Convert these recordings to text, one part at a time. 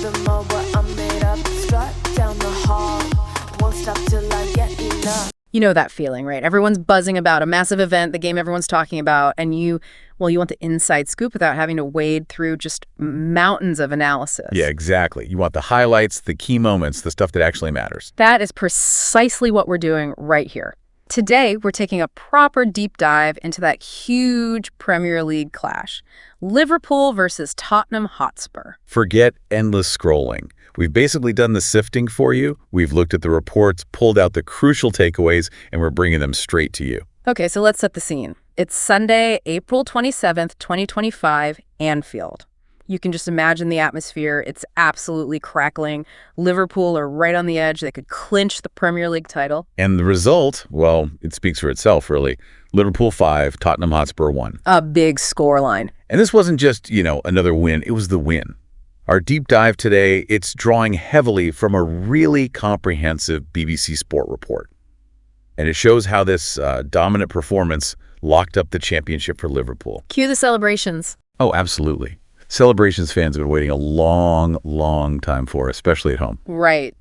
them all what I'm made up. Strut down the hall, won't stop till I get enough. You know that feeling, right? Everyone's buzzing about a massive event, the game everyone's talking about, and you want the inside scoop without having to wade through just mountains of analysis. Yeah, exactly. You want the highlights, the key moments, the stuff that actually matters. That is precisely what we're doing right here. Today, we're taking a proper deep dive into that huge Premier League clash. Liverpool versus Tottenham Hotspur. Forget endless scrolling. We've basically done the sifting for you. We've looked at the reports, pulled out the crucial takeaways, and we're bringing them straight to you. Okay, so let's set the scene. It's Sunday, April 27th, 2025, Anfield. You can just imagine the atmosphere. It's absolutely crackling. Liverpool are right on the edge. They could clinch the Premier League title. And the result, well, it speaks for itself, really. Liverpool 5, Tottenham Hotspur 1. A big scoreline. And this wasn't just, another win. It was the win. Our deep dive today, it's drawing heavily from a really comprehensive BBC Sport report. And it shows how this dominant performance locked up the championship for Liverpool. Cue the celebrations. Oh, absolutely. Celebrations fans have been waiting a long, long time for, especially at home. Right.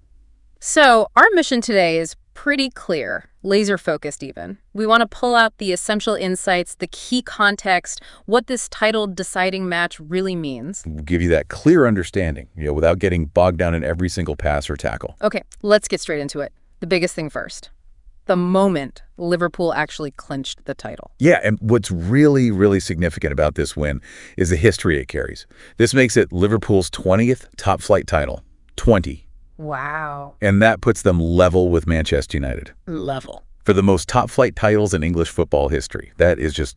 So our mission today is pretty clear, laser-focused even. We want to pull out the essential insights, the key context, what this title-deciding match really means. We'll give you that clear understanding, without getting bogged down in every single pass or tackle. Okay, let's get straight into it. The biggest thing first. The moment Liverpool actually clinched the title. Yeah, and what's really, really significant about this win is the history it carries. This makes it Liverpool's 20th top-flight title. 20. Wow. And that puts them level with Manchester United. Level. For the most top-flight titles in English football history. That is just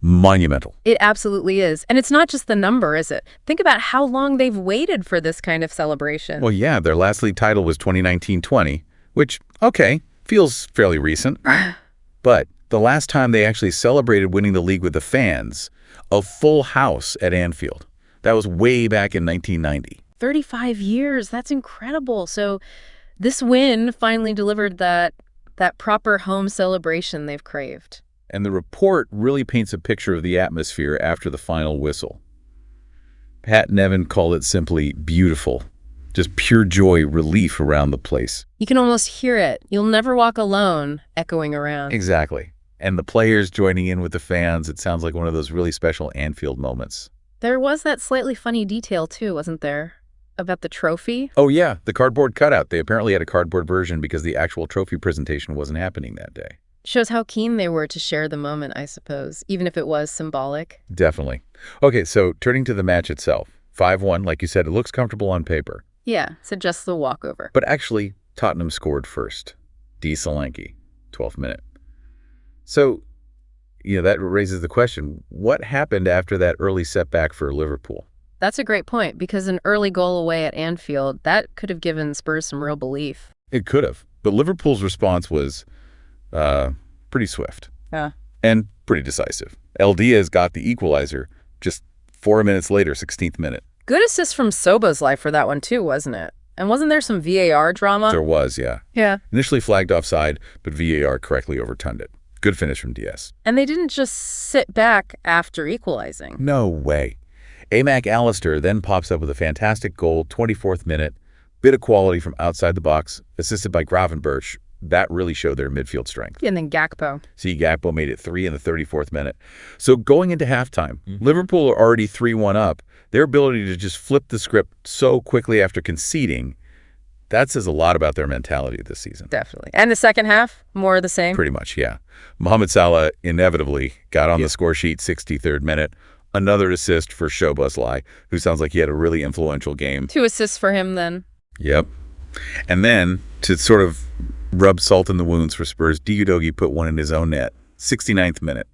monumental. It absolutely is. And it's not just the number, is it? Think about how long they've waited for this kind of celebration. Well, yeah, their last league title was 2019-20, which, okay, feels fairly recent. But the last time they actually celebrated winning the league with the fans, a full house at Anfield, that was way back in 1990. 35 years. That's incredible. So this win finally delivered that proper home celebration they've craved. And the report really paints a picture of the atmosphere after the final whistle. Pat and Evan called it simply beautiful. Just pure joy, relief around the place. You can almost hear it. You'll never walk alone, echoing around. Exactly. And the players joining in with the fans, it sounds like one of those really special Anfield moments. There was that slightly funny detail, too, wasn't there? About the trophy? Oh, yeah, the cardboard cutout. They apparently had a cardboard version because the actual trophy presentation wasn't happening that day. Shows how keen they were to share the moment, I suppose, even if it was symbolic. Definitely. Okay, so turning to the match itself. 5-1, like you said, it looks comfortable on paper. Yeah, so just the walkover. But actually, Tottenham scored first. D. Solanke, 12th minute. So, that raises the question, what happened after that early setback for Liverpool? That's a great point, because an early goal away at Anfield, that could have given Spurs some real belief. It could have. But Liverpool's response was pretty swift. Yeah. And pretty decisive. El Diaz got the equalizer just 4 minutes later, 16th minute. Good assist from Soboslai for that one too, wasn't it? And wasn't there some VAR drama? There was, yeah. Yeah. Initially flagged offside, but VAR correctly overturned it. Good finish from Diaz. And they didn't just sit back after equalizing. No way. Mac Allister then pops up with a fantastic goal, 24th minute. Bit of quality from outside the box, assisted by Gravenberch. That really showed their midfield strength. And then Gakpo. See, Gakpo made it 3 in the 34th minute. So going into halftime, Liverpool are already 3-1 up. Their ability to just flip the script so quickly after conceding, that says a lot about their mentality this season. Definitely. And the second half, more of the same? Pretty much, yeah. Mohamed Salah inevitably got on the score sheet, 63rd minute. Another assist for Szoboszlai, who sounds like he had a really influential game. 2 assists for him then. Yep. And then, to sort of rub salt in the wounds for Spurs, Udogie put one in his own net. 69th minute.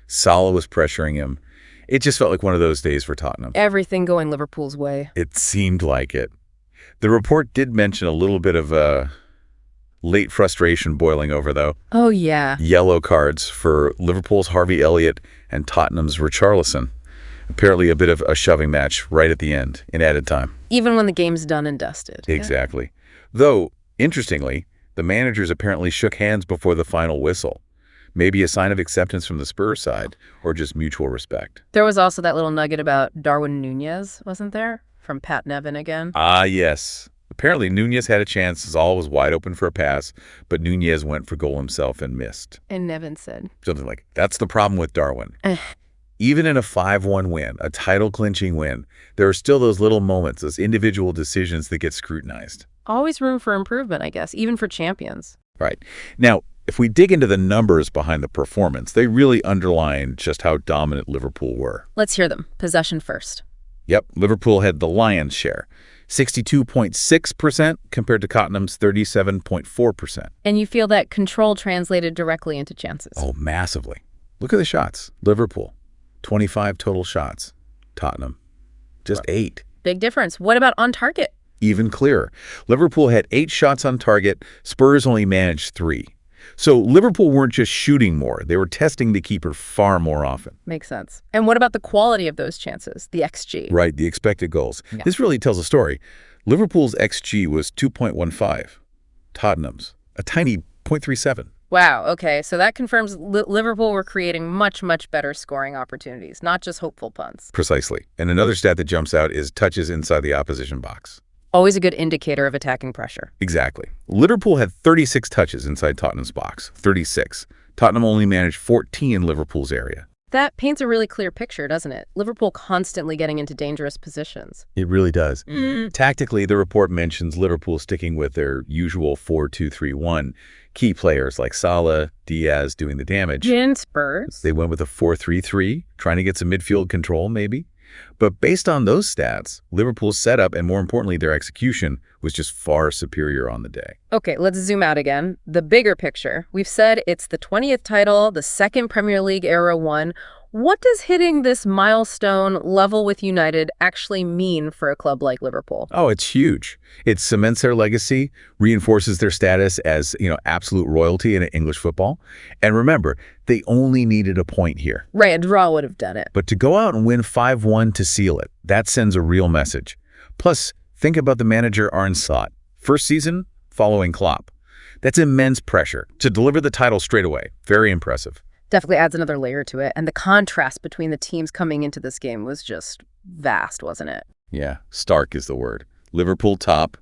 Salah was pressuring him. It just felt like one of those days for Tottenham. Everything going Liverpool's way. It seemed like it. The report did mention a little bit of late frustration boiling over, though. Oh, yeah. Yellow cards for Liverpool's Harvey Elliott and Tottenham's Richarlison. Apparently a bit of a shoving match right at the end in added time. Even when the game's done and dusted. Exactly. Though, interestingly, the managers apparently shook hands before the final whistle. Maybe a sign of acceptance from the Spurs side, or just mutual respect. There was also that little nugget about Darwin Núñez, wasn't there? from Pat Nevin again. Ah, yes. Apparently, Nunez had a chance. Zalah was wide open for a pass, but Nunez went for goal himself and missed. And Nevin said, Something like, that's the problem with Darwin. Even in a 5-1 win, a title-clinching win, there are still those little moments, those individual decisions that get scrutinized. always room for improvement, I guess, even for champions. Right. Now, if we dig into the numbers behind the performance, they really underline just how dominant Liverpool were. Let's hear them. Possession first. Yep, Liverpool had the lion's share, 62.6% compared to Tottenham's 37.4%. And you feel that control translated directly into chances. Oh, massively. Look at the shots. Liverpool, 25 total shots. Tottenham, just 8. Big difference. What about on target? Even clearer. Liverpool had 8 shots on target. Spurs only managed 3. So Liverpool weren't just shooting more. They were testing the keeper far more often. Makes sense. And what about the quality of those chances, the XG? Right, the expected goals. Yeah. This really tells a story. Liverpool's XG was 2.15. Tottenham's, a tiny 0.37. Wow, okay. So that confirms Liverpool were creating much, much better scoring opportunities, not just hopeful punts. Precisely. And another stat that jumps out is touches inside the opposition box. Always a good indicator of attacking pressure. Exactly. Liverpool had 36 touches inside Tottenham's box. 36. Tottenham only managed 14 in Liverpool's area. That paints a really clear picture, doesn't it? Liverpool constantly getting into dangerous positions. It really does. Tactically, the report mentions Liverpool sticking with their usual 4-2-3-1. Key players like Salah, Diaz doing the damage. In Spurs. They went with a 4-3-3, trying to get some midfield control maybe. But based on those stats, Liverpool's setup and more importantly their execution was just far superior on the day. Okay, let's zoom out again. The bigger picture. We've said it's the 20th title, the second Premier League era one. What does hitting this milestone level with United actually mean for a club like Liverpool? Oh, it's huge. It cements their legacy, reinforces their status as, absolute royalty in English football. And remember, they only needed a point here. Right, a draw would have done it. But to go out and win 5-1 to seal it, that sends a real message. Plus, think about the manager Arne. First season, following Klopp. That's immense pressure to deliver the title straight away. Very impressive. Definitely adds another layer to it. And the contrast between the teams coming into this game was just vast, wasn't it? Yeah, stark is the word. Liverpool top,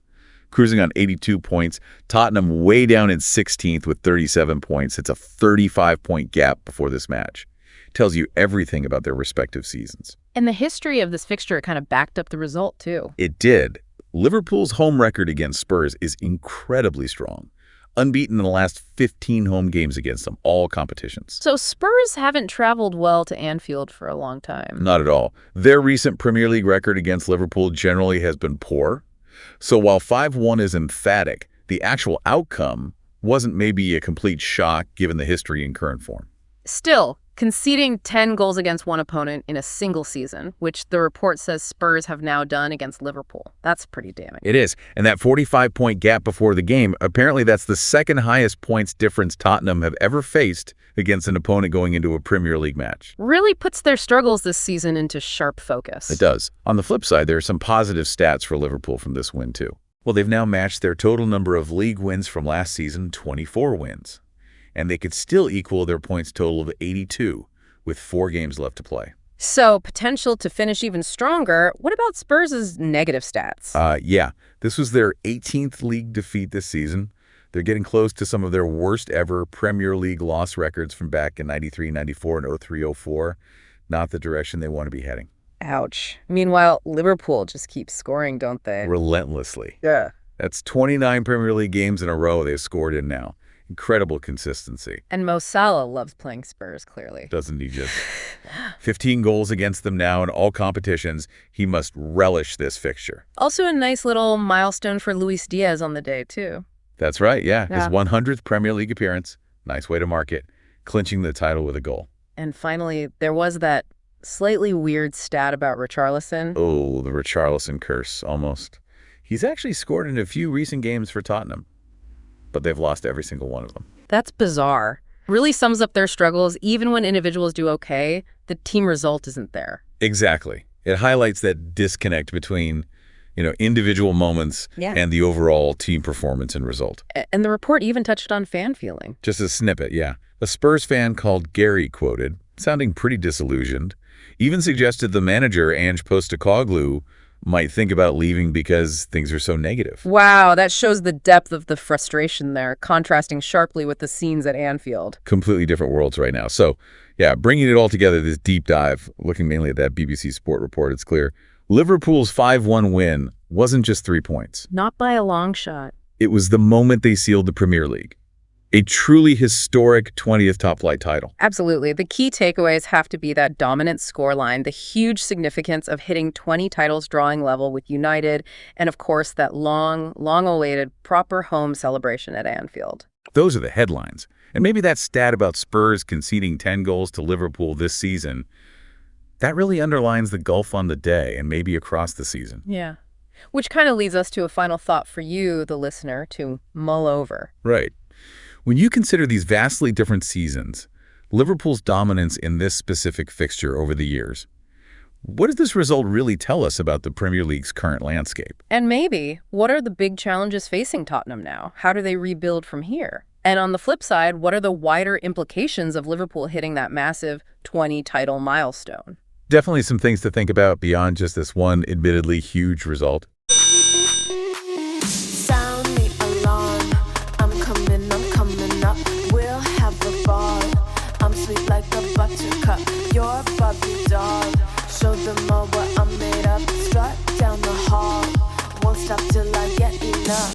cruising on 82 points. Tottenham way down in 16th with 37 points. It's a 35-point gap before this match. Tells you everything about their respective seasons. And the history of this fixture kind of backed up the result, too. It did. Liverpool's home record against Spurs is incredibly strong. Unbeaten in the last 15 home games against them, all competitions. So Spurs haven't traveled well to Anfield for a long time. Not at all. Their recent Premier League record against Liverpool generally has been poor. So while 5-1 is emphatic, the actual outcome wasn't maybe a complete shock given the history and current form. Still, conceding 10 goals against one opponent in a single season, which the report says Spurs have now done against Liverpool. That's pretty damning. It is. And that 45-point gap before the game, apparently that's the second highest points difference Tottenham have ever faced against an opponent going into a Premier League match. Really puts their struggles this season into sharp focus. It does. On the flip side, there are some positive stats for Liverpool from this win, too. Well, they've now matched their total number of league wins from last season, 24 wins. And they could still equal their points total of 82 with 4 games left to play. So, potential to finish even stronger. What about Spurs' negative stats? Yeah, this was their 18th league defeat this season. They're getting close to some of their worst ever Premier League loss records from back in 93-94 and 03-04. Not the direction they want to be heading. Ouch. Meanwhile, Liverpool just keeps scoring, don't they? Relentlessly. Yeah. That's 29 Premier League games in a row they've scored in now. Incredible consistency. And Mo Salah loves playing Spurs, clearly. Doesn't he just? 15 goals against them now in all competitions. He must relish this fixture. Also a nice little milestone for Luis Diaz on the day, too. That's right, yeah. His 100th Premier League appearance. Nice way to mark it. Clinching the title with a goal. And finally, there was that slightly weird stat about Richarlison. Oh, the Richarlison curse, almost. He's actually scored in a few recent games for Tottenham, but they've lost every single one of them. That's bizarre. Really sums up their struggles. Even when individuals do okay, the team result isn't there. Exactly. It highlights that disconnect between, individual moments and the overall team performance and result. And the report even touched on fan feeling. Just a snippet, yeah. A Spurs fan called Gary quoted, sounding pretty disillusioned, even suggested the manager, Ange Postecoglou, might think about leaving because things are so negative. Wow, that shows the depth of the frustration there, contrasting sharply with the scenes at Anfield. Completely different worlds right now. So, yeah, bringing it all together, this deep dive, looking mainly at that BBC Sport report, it's clear Liverpool's 5-1 win wasn't just 3 points. Not by a long shot. It was the moment they sealed the Premier League. A truly historic 20th top-flight title. Absolutely. The key takeaways have to be that dominant scoreline, the huge significance of hitting 20 titles drawing level with United, and of course that long-awaited proper home celebration at Anfield. Those are the headlines. And maybe that stat about Spurs conceding 10 goals to Liverpool this season, that really underlines the gulf on the day and maybe across the season. Yeah. Which kind of leads us to a final thought for you, the listener, to mull over. Right. When you consider these vastly different seasons, Liverpool's dominance in this specific fixture over the years, what does this result really tell us about the Premier League's current landscape? And maybe, what are the big challenges facing Tottenham now? How do they rebuild from here? And on the flip side, what are the wider implications of Liverpool hitting that massive 20-title milestone? Definitely some things to think about beyond just this one admittedly huge result. Sound the alarm. I'm coming up. We'll have the ball. I'm sweet like a buttercup. You're a Barbie doll. Show them all what I'm made of. Strut down the hall. Won't stop till I get enough.